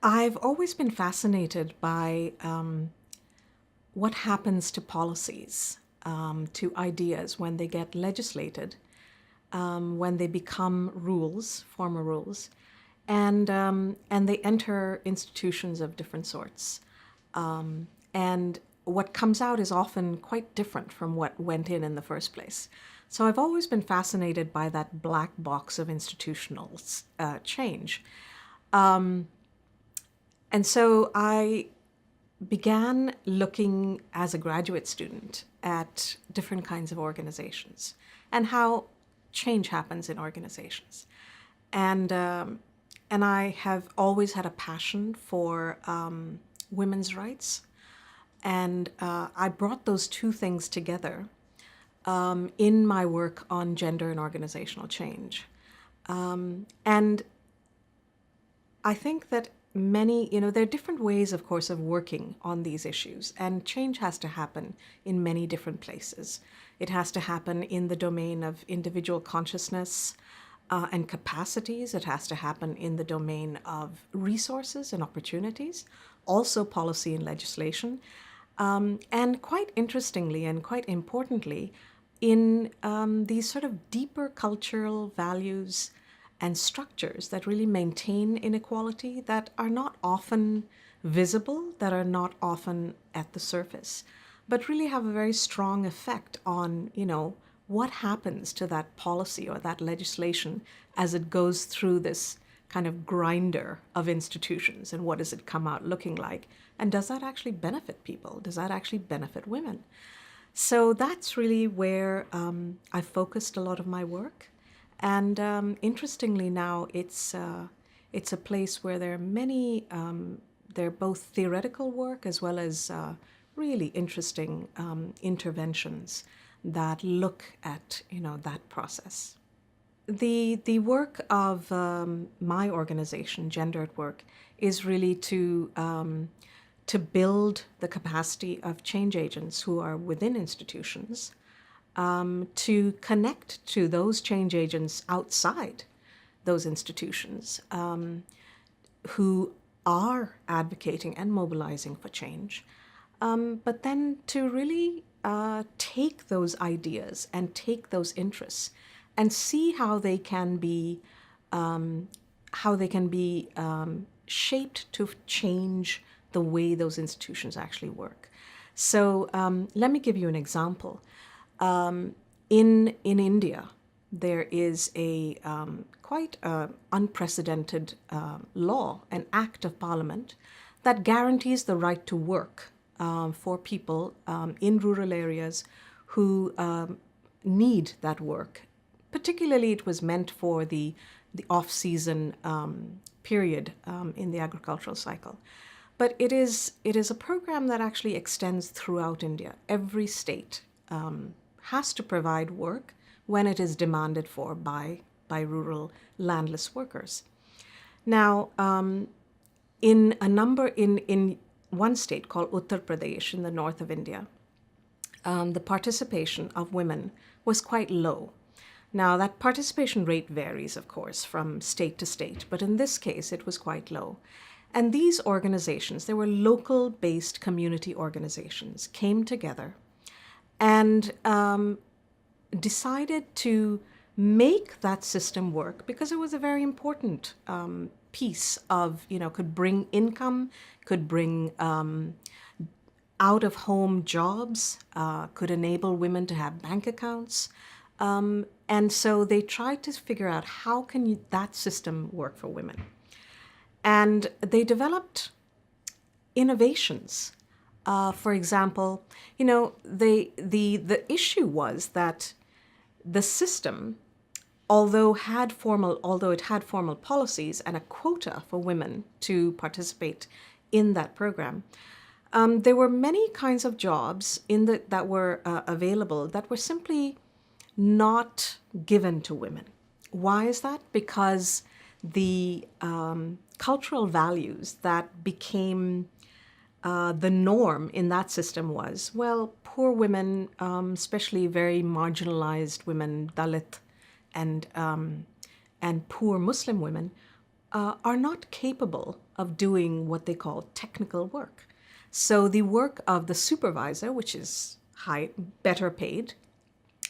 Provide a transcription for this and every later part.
I've always been fascinated by what happens to policies, to ideas when they get legislated, when they become rules, formal rules, and they enter institutions of different sorts. And what comes out is often quite different from what went in the first place. So I've always been fascinated by that black box of institutional change. And so I began looking as a graduate student at different kinds of organizations and how change happens in organizations. And, um, and I have always had a passion for women's rights. And I brought those two things together in my work on gender and organizational change. And I think that there are different ways, of course, of working on these issues, and change has to happen in many different places. It has to happen in the domain of individual consciousness and capacities. It has to happen in the domain of resources and opportunities, also policy and legislation. And quite interestingly and quite importantly, in these sort of deeper cultural values and structures that really maintain inequality, that are not often visible, that are not often at the surface, but really have a very strong effect on, what happens to that policy or that legislation as it goes through this kind of grinder of institutions, and what does it come out looking like? And does that actually benefit people? Does that actually benefit women? So that's really where I focused a lot of my work. And interestingly now, it's a place where there are many, there are both theoretical work as well as really interesting interventions that look at, that process. The work of my organization, Gender at Work, is really to build the capacity of change agents who are within institutions, to connect to those change agents outside those institutions, who are advocating and mobilizing for change, but then to really take those ideas and take those interests and see how they can be shaped to change the way those institutions actually work. So let me give you an example. In India, there is a quite unprecedented law, an act of parliament, that guarantees the right to work for people in rural areas who need that work. Particularly, it was meant for the off-season period in the agricultural cycle. But it is a program that actually extends throughout India. Every state has to provide work when it is demanded for by rural landless workers. Now, in one state called Uttar Pradesh in the north of India, the participation of women was quite low. Now, that participation rate varies, of course, from state to state, but in this case, it was quite low. And these organizations, they were local-based community organizations, came together and decided to make that system work because it was a very important piece of, could bring income, could bring out-of-home jobs, could enable women to have bank accounts. And so they tried to figure out how can that system work for women. And they developed innovations. For example, the issue was that the system, although it had formal policies and a quota for women to participate in that program, there were many kinds of jobs that were available that were simply not given to women. Why is that? Because the cultural values that became the norm in that system was, well, poor women, especially very marginalized women, Dalit and poor Muslim women, are not capable of doing what they call technical work. So the work of the supervisor, which is better paid,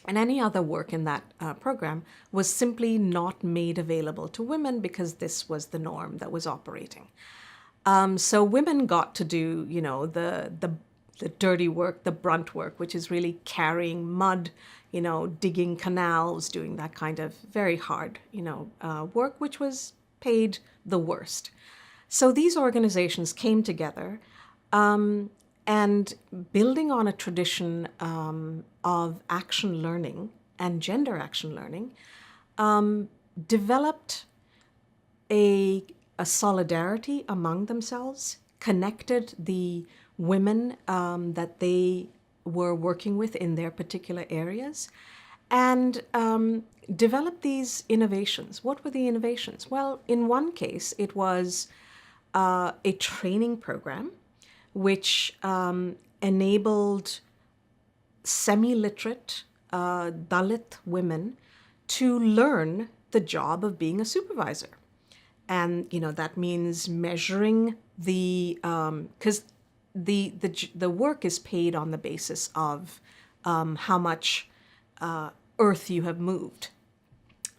and any other work in that program was simply not made available to women because this was the norm that was operating. So women got to do, the dirty work, the brunt work, which is really carrying mud, digging canals, doing that kind of very hard, work, which was paid the worst. So these organizations came together and building on a tradition of action learning and gender action learning, developed a solidarity among themselves, connected the women that they were working with in their particular areas, and developed these innovations. What were the innovations? Well, in one case, it was a training program which enabled semi-literate Dalit women to learn the job of being a supervisor. And, that means measuring because the work is paid on the basis of how much earth you have moved.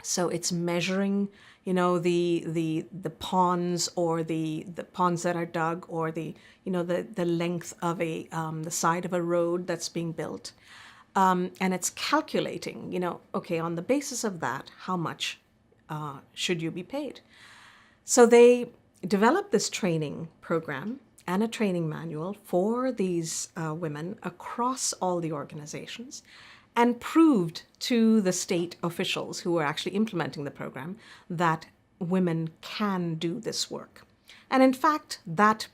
So it's measuring, the ponds or the ponds that are dug, or the length of the side of a road that's being built. And it's calculating, okay, on the basis of that, how much should you be paid? So they developed this training program and a training manual for these women across all the organizations, and proved to the state officials who were actually implementing the program that women can do this work. And in fact, that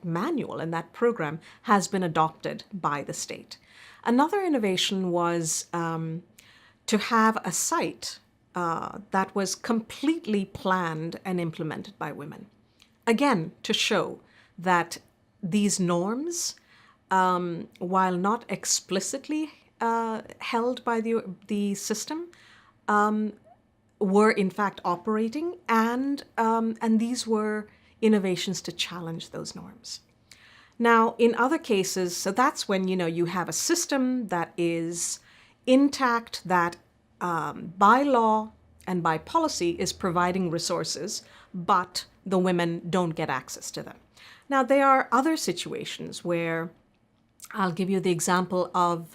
manual and that program has been adopted by the state. Another innovation was to have a site that was completely planned and implemented by women. Again, to show that these norms, while not explicitly held by the system, were in fact operating, and these were innovations to challenge those norms. Now, in other cases, so that's when you have a system that is intact, that by law and by policy is providing resources, but the women don't get access to them. Now, there are other situations where I'll give you the example of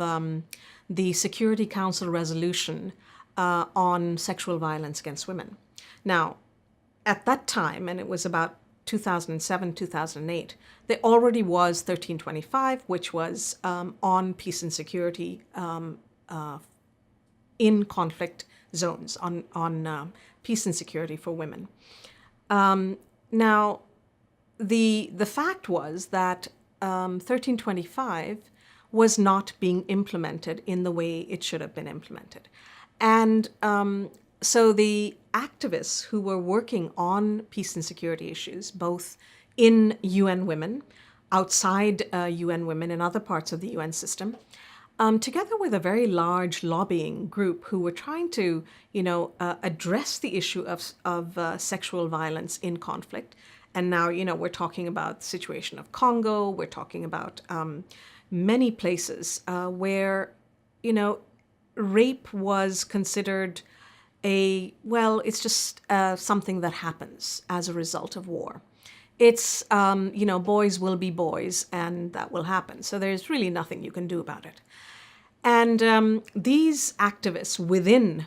the Security Council resolution on sexual violence against women. Now, at that time, and it was about 2007, 2008, there already was 1325, which was on peace and security in conflict zones, on peace and security for women. Now, the fact was that 1325 was not being implemented in the way it should have been implemented. And so the activists who were working on peace and security issues, both in UN Women, outside UN Women, in other parts of the UN system, together with a very large lobbying group who were trying to, address the issue of sexual violence in conflict. And now, we're talking about the situation of Congo. We're talking about many places where, rape was considered it's just something that happens as a result of war. It's, boys will be boys, and that will happen. So there's really nothing you can do about it. And these activists within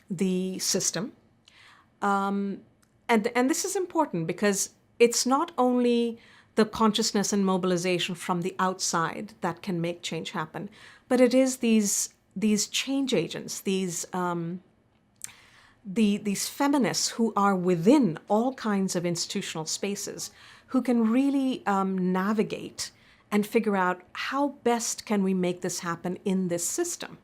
the system, and this is important because it's not only the consciousness and mobilization from the outside that can make change happen, but it is these change agents, these feminists who are within all kinds of institutional spaces, who can really navigate and figure out how best can we make this happen in this system.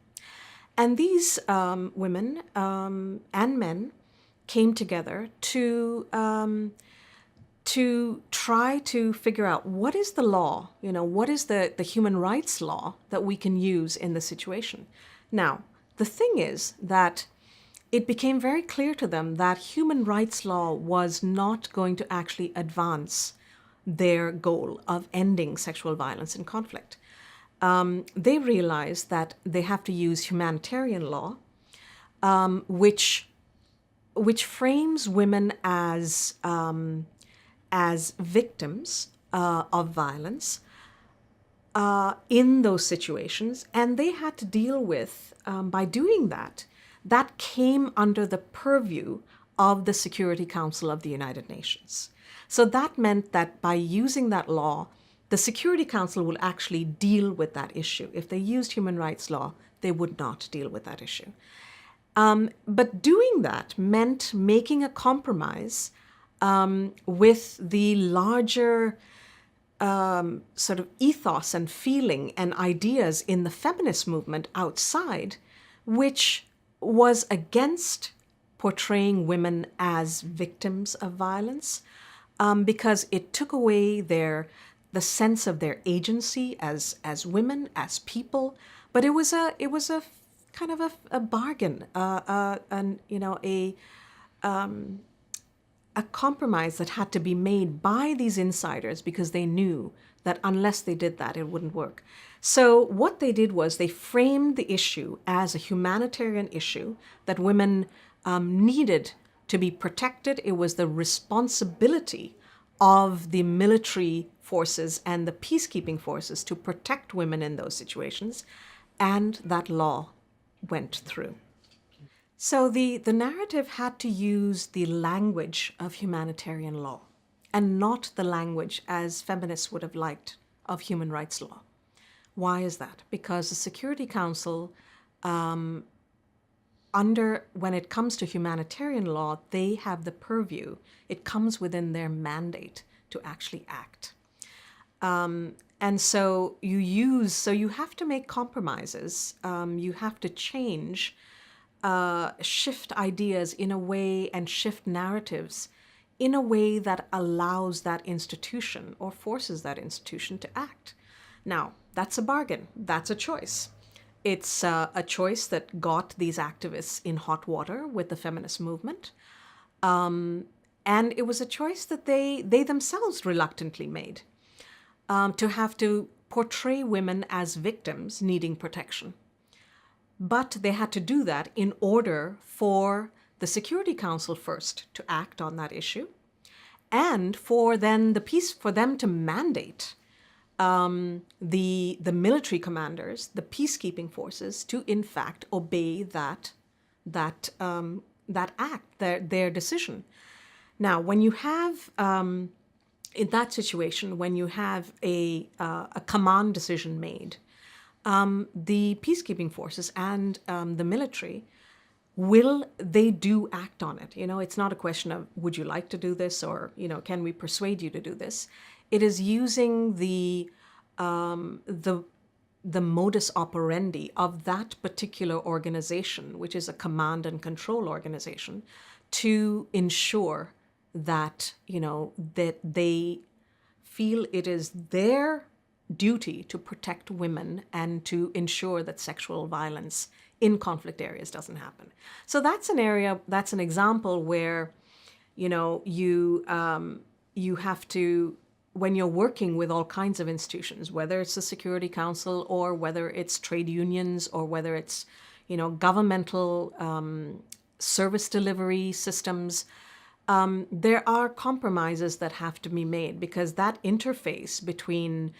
And these women and men came together to try to figure out what is the law, what is the human rights law that we can use in the situation. Now, the thing is that it became very clear to them that human rights law was not going to actually advance their goal of ending sexual violence in conflict. They realized that they have to use humanitarian law, which frames women as victims of violence in those situations, and they had to deal with, by doing that, that came under the purview of the Security Council of the United Nations. So that meant that by using that law, the Security Council will actually deal with that issue. If they used human rights law, they would not deal with that issue. But doing that meant making a compromise with the larger sort of ethos and feeling and ideas in the feminist movement outside, which was against portraying women as victims of violence, because it took away the sense of their agency as women, as people. But it was a kind of a bargain, a compromise that had to be made by these insiders because they knew that unless they did that, it wouldn't work. So what they did was they framed the issue as a humanitarian issue that women needed to be protected. It was the responsibility of the military forces and the peacekeeping forces to protect women in those situations, and that law went through. So the narrative had to use the language of humanitarian law and not the language, as feminists would have liked, of human rights law. Why is that? Because the Security Council, when it comes to humanitarian law, they have the purview. It comes within their mandate to actually act. And so you have to make compromises. You have to change, shift ideas in a way and shift narratives in a way that allows that institution or forces that institution to act. Now, that's a bargain. That's a choice. It's a choice that got these activists in hot water with the feminist movement. And it was a choice that they themselves reluctantly made, to have to portray women as victims needing protection. But they had to do that in order for the Security Council first to act on that issue, and for them to mandate the military commanders, the peacekeeping forces, to in fact obey that act, their decision. Now, when you have in that situation, when you have a command decision made, the peacekeeping forces and the military they do act on it. It's not a question of would you like to do this, or can we persuade you to do this. It is using the modus operandi of that particular organization, which is a command and control organization, to ensure that that they feel it is their duty to protect women and to ensure that sexual violence in conflict areas doesn't happen. So that's an example where you have to, when you're working with all kinds of institutions, whether it's the Security Council or whether it's trade unions or whether it's governmental service delivery systems, there are compromises that have to be made, because that interface between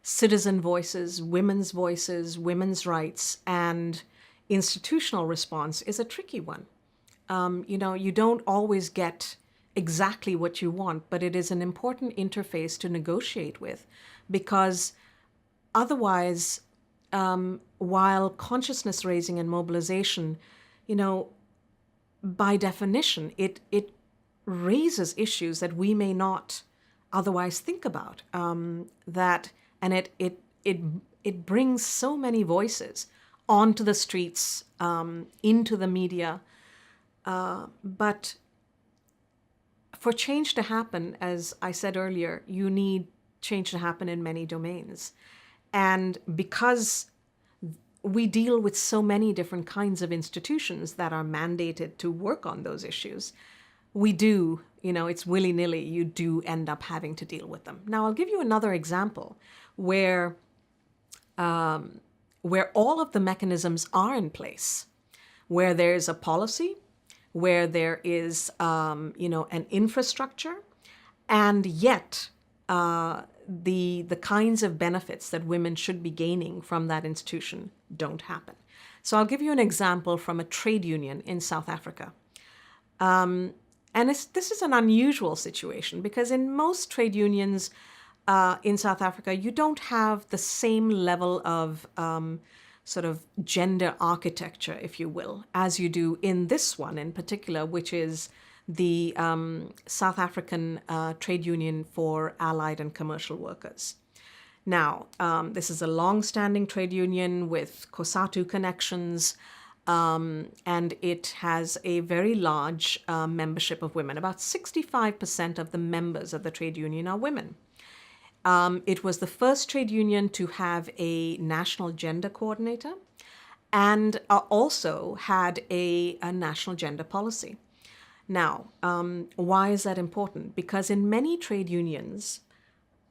citizen voices, women's rights, and institutional response is a tricky one. You don't always get exactly what you want, but it is an important interface to negotiate with, because otherwise, while consciousness raising and mobilization, by definition, it raises issues that we may not otherwise think about. It brings so many voices onto the streets, into the media. But for change to happen, as I said earlier, you need change to happen in many domains. And because we deal with so many different kinds of institutions that are mandated to work on those issues, we do, it's willy-nilly, you do end up having to deal with them. Now, I'll give you another example where all of the mechanisms are in place, where there's a policy, where there is, an infrastructure, and yet the kinds of benefits that women should be gaining from that institution don't happen. So I'll give you an example from a trade union in South Africa. And this is an unusual situation because in most trade unions in South Africa, you don't have the same level of sort of gender architecture, if you will, as you do in this one in particular, which is the South African Trade Union for Allied and Commercial Workers. Now, this is a long-standing trade union with COSATU connections, and it has a very large membership of women. About 65% of the members of the trade union are women. It was the first trade union to have a national gender coordinator and also had a national gender policy. Now, why is that important? Because in many trade unions,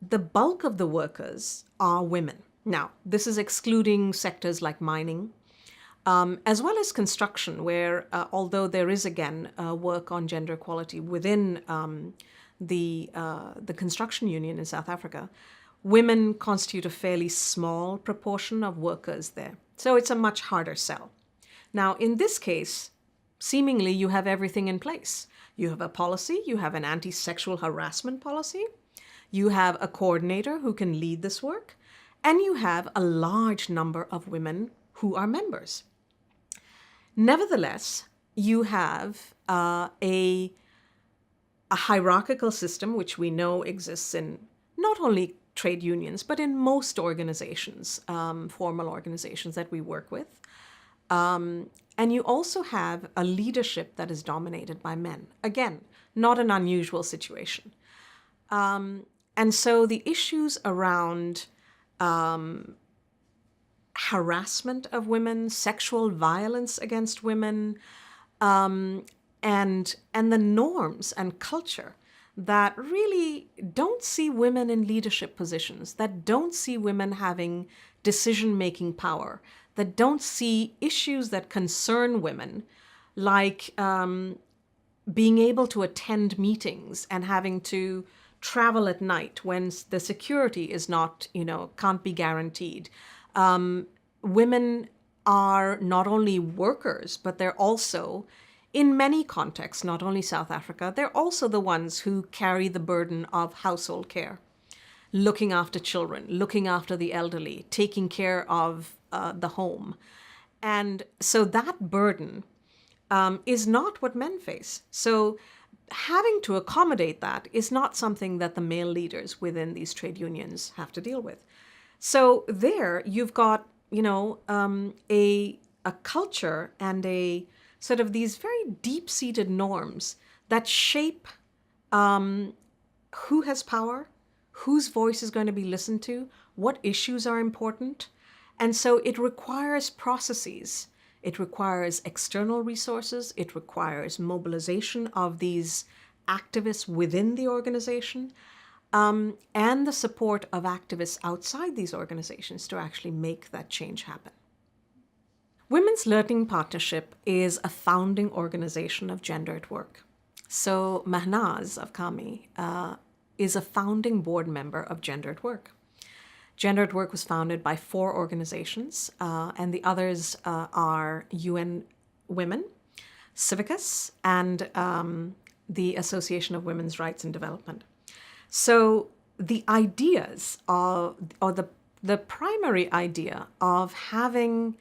the bulk of the workers are women. Now, this is excluding sectors like mining, as well as construction, where although there is, again, work on gender equality within the construction union in South Africa, women constitute a fairly small proportion of workers there. So it's a much harder sell. Now, in this case, seemingly you have everything in place. You have a policy, you have an anti-sexual harassment policy, you have a coordinator who can lead this work, and you have a large number of women who are members. Nevertheless, you have a hierarchical system, which we know exists in not only trade unions, but in most organizations, formal organizations that we work with. And you also have a leadership that is dominated by men. Again, not an unusual situation. And so the issues around harassment of women, sexual violence against women, and the norms and culture that really don't see women in leadership positions, that don't see women having decision-making power, that don't see issues that concern women, like being able to attend meetings and having to travel at night when the security is not, can't be guaranteed. Women are not only workers, but they're also, in many contexts, not only South Africa, they're also the ones who carry the burden of household care, looking after children, looking after the elderly, taking care of the home. And so that burden is not what men face. So having to accommodate that is not something that the male leaders within these trade unions have to deal with. So there you've got, a culture and a sort of these very deep-seated norms that shape who has power, whose voice is going to be listened to, what issues are important. And so it requires processes. It requires external resources. It requires mobilization of these activists within the organization, and the support of activists outside these organizations to actually make that change happen. Women's Learning Partnership is a founding organization of Gender at Work. So Mahnaz of Kami is a founding board member of Gender at Work. Gender at Work was founded by 4 organizations, and the others are UN Women, Civicus, and the Association of Women's Rights and Development. So the ideas of, or the primary idea of having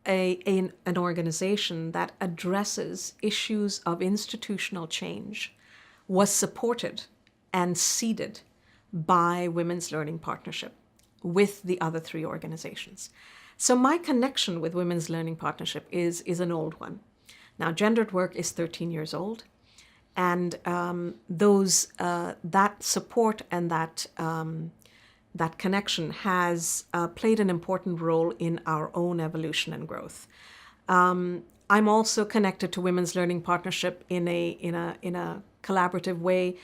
an organization that addresses issues of institutional change was supported and seeded by Women's Learning Partnership with the other 3 organizations. So my connection with Women's Learning Partnership is an old one. Now, Gender at Work is 13 years old, and that support and that that connection has played an important role in our own evolution and growth. I'm also connected to Women's Learning Partnership in a collaborative way.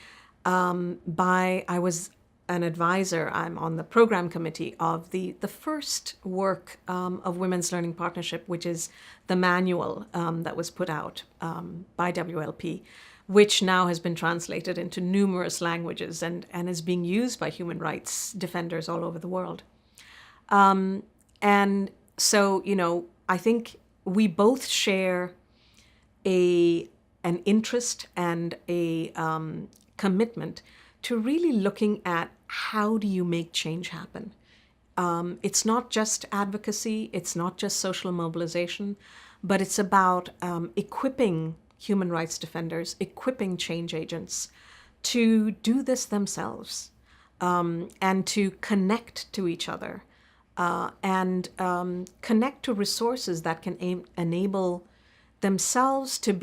I was an advisor. I'm on the program committee of the first work of Women's Learning Partnership, which is the manual that was put out by WLP, which now has been translated into numerous languages and is being used by human rights defenders all over the world. And so, I think we both share an interest and a commitment to really looking at how do you make change happen. It's not just advocacy, it's not just social mobilization, but it's about equipping human rights defenders, equipping change agents to do this themselves, and to connect to each other, and connect to resources that can enable themselves to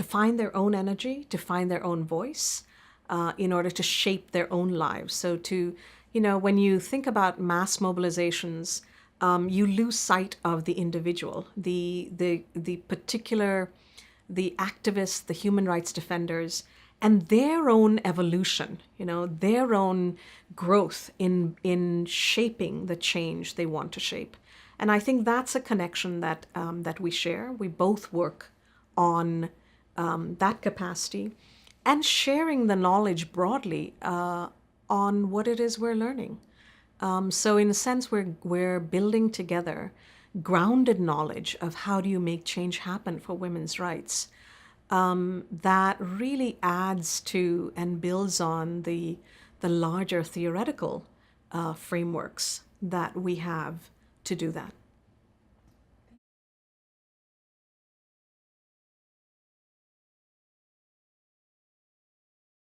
find their own energy, to find their own voice, in order to shape their own lives. So when you think about mass mobilizations, you lose sight of the individual, the particular, the activists, the human rights defenders, and their own evolution, their own growth in shaping the change they want to shape. And I think that's a connection that we share. We both work on that capacity and sharing the knowledge broadly on what it is we're learning. So in a sense, we're building together grounded knowledge of how do you make change happen for women's rights, that really adds to and builds on the larger theoretical frameworks that we have to do that.